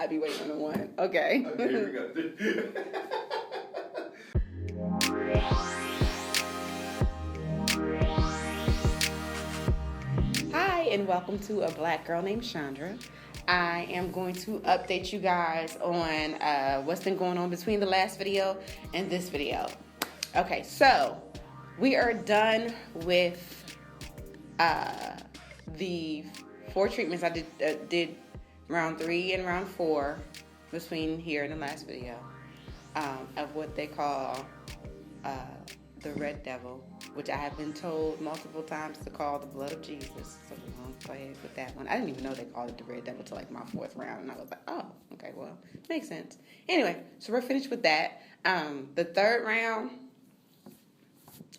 I be waiting on the one. Okay. Okay, we got this. Hi, and welcome to A Black Girl Named Chandra. I am going to update you guys on what's been going on between the last video and this video. Okay, so we are done with the 4 treatments. I did round 3 and round 4 between here and the last video of what they call the Red Devil, which I have been told multiple times to call the blood of Jesus. So we're going to go ahead with that one. I didn't even know they called it the Red Devil till like my 4th round, and I was like, oh, okay, well, makes sense. Anyway, so we're finished with that. The 3rd round,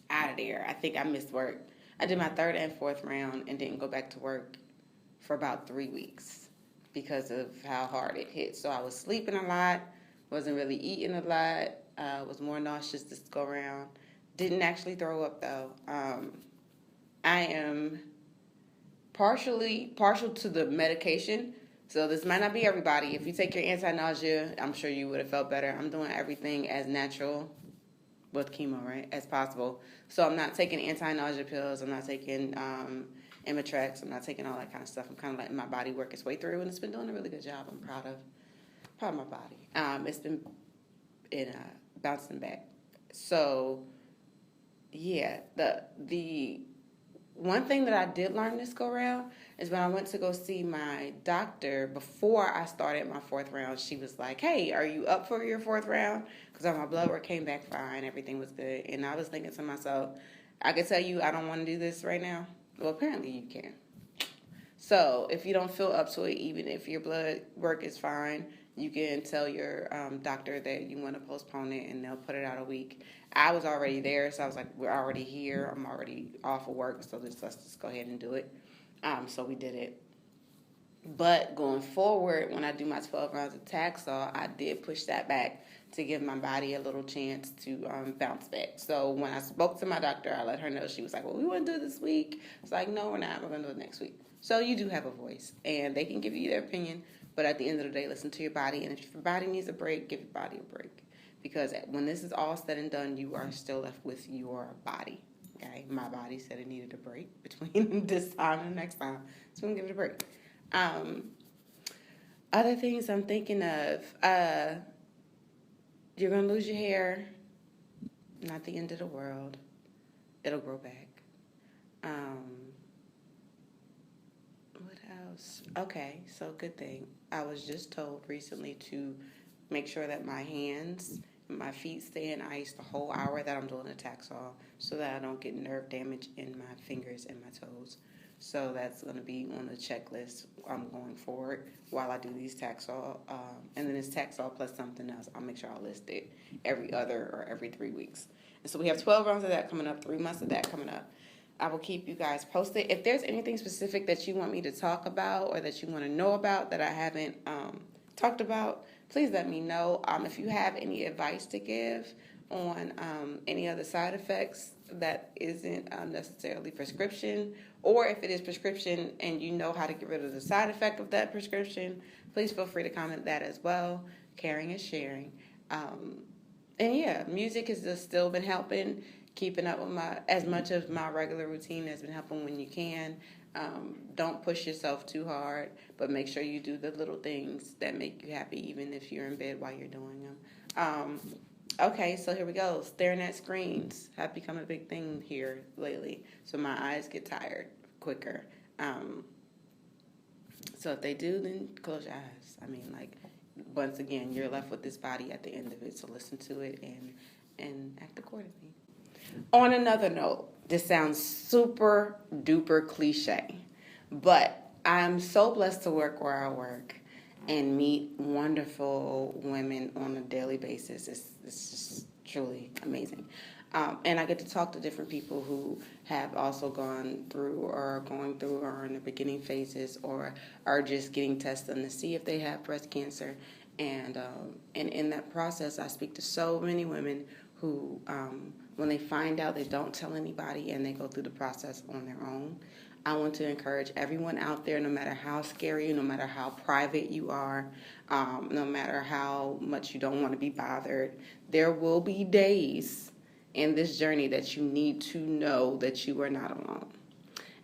out of there. I think I missed work. I did my 3rd and 4th round and didn't go back to work for about 3 weeks because of how hard it hit. So I was sleeping a lot, wasn't really eating a lot, was more nauseous this go around. Didn't actually throw up though. I am partial to the medication, so this might not be everybody. If you take your anti-nausea, I'm sure you would have felt better. I'm doing everything as natural with chemo, right, as possible. So I'm not taking anti-nausea pills. I'm not taking Imitrex. I'm not taking all that kind of stuff. I'm kind of letting my body work its way through, and it's been doing a really good job. I'm proud of my body. It's been bouncing back. So yeah, the one thing that I did learn this go around is when I went to go see my doctor before I started my 4th round, she was like, hey, are you up for your 4th round? Because my blood work came back fine, everything was good. And I was thinking to myself, I could tell you I don't want to do this right now. Well, apparently you can. So if you don't feel up to it, even if your blood work is fine, you can tell your doctor that you want to postpone it, and they'll put it out a week. I was already there, so I was like, we're already here. I'm already off of work, so let's just go ahead and do it. So we did it. But going forward, when I do my 12 rounds of Taxol, I did push that back to give my body a little chance to bounce back. So when I spoke to my doctor, I let her know. She was like, well, we want to do it this week. It's like, no, we're not. We're going to do it next week. So you do have a voice, and they can give you their opinion. But at the end of the day, listen to your body. And if your body needs a break, give your body a break. Because when this is all said and done, you are still left with your body. Okay? My body said it needed a break between this time and the next time. So I'm going to give it a break. Other things I'm thinking of, you're going to lose your hair. Not the end of the world. It'll grow back. What else? Okay, so good thing. I was just told recently to make sure that my hands and my feet stay in ice the whole hour that I'm doing the Taxol so that I don't get nerve damage in my fingers and my toes. So that's going to be on the checklist going forward while I do these Taxol. And then it's Taxol plus something else. I'll make sure I list it every other or every 3 weeks. And so we have 12 rounds of that coming up, 3 months of that coming up. I will keep you guys posted. If there's anything specific that you want me to talk about or that you want to know about that I haven't talked about, please let me know. If you have any advice to give on any other side effects that isn't necessarily prescription, or if it is prescription and you know how to get rid of the side effect of that prescription, please feel free to comment that as well. Caring is sharing. And yeah, music has just still been helping. Keeping up with as much of my regular routine has been helping when you can. Don't push yourself too hard, but make sure you do the little things that make you happy, even if you're in bed while you're doing them. Okay, so here we go. Staring at screens have become a big thing here lately, so my eyes get tired quicker. So if they do, then close your eyes. I mean, like, once again, you're left with this body at the end of it, so listen to it and act accordingly. On another note, this sounds super duper cliche, but I'm so blessed to work where I work and meet wonderful women on a daily basis. It's just truly amazing. And I get to talk to different people who have also gone through or are going through or are in the beginning phases or are just getting tested to see if they have breast cancer. And in that process, I speak to so many women who, when they find out, they don't tell anybody and they go through the process on their own. I want to encourage everyone out there, no matter how scary, no matter how private you are, no matter how much you don't want to be bothered, there will be days in this journey that you need to know that you are not alone.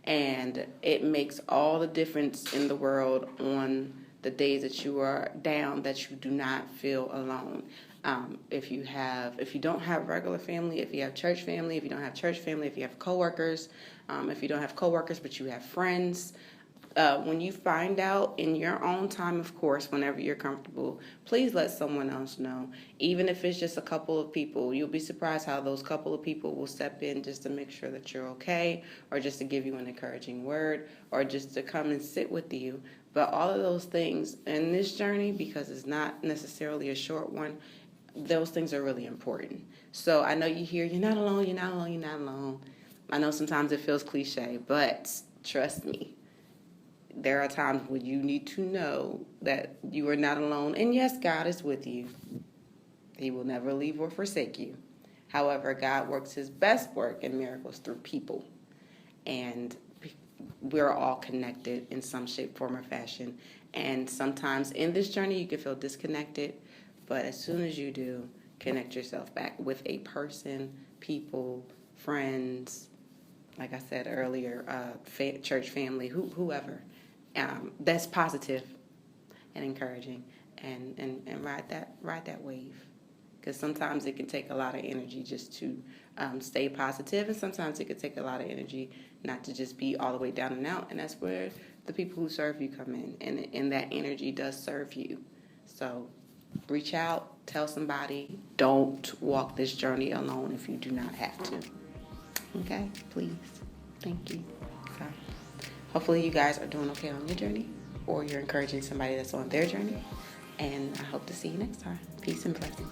And it makes all the difference in the world on the days that you are down, that you do not feel alone. If you don't have regular family, if you have church family, if you don't have church family, if you have coworkers, if you don't have coworkers but you have friends, when you find out in your own time, of course, whenever you're comfortable, please let someone else know. Even if it's just a couple of people, you'll be surprised how those couple of people will step in just to make sure that you're okay, or just to give you an encouraging word, or just to come and sit with you. But all of those things in this journey, because it's not necessarily a short one, those things are really important. So I know you hear, you're not alone, you're not alone, you're not alone. I know sometimes it feels cliche, but trust me, there are times when you need to know that you are not alone. And yes, God is with you. He will never leave or forsake you. However, God works his best work and miracles through people. And we're all connected in some shape, form, or fashion. And sometimes in this journey, you can feel disconnected. But as soon as you do, connect yourself back with a person, people, friends, like I said earlier, church family, whoever, that's positive and encouraging, and ride that wave. Because sometimes it can take a lot of energy just to stay positive, and sometimes it can take a lot of energy not to just be all the way down and out. And that's where the people who serve you come in, and that energy does serve you. So reach out, tell somebody. Don't walk this journey alone if you do not have to. Okay? Please. Thank you. So, hopefully you guys are doing okay on your journey, or you're encouraging somebody that's on their journey. And I hope to see you next time. Peace and blessings.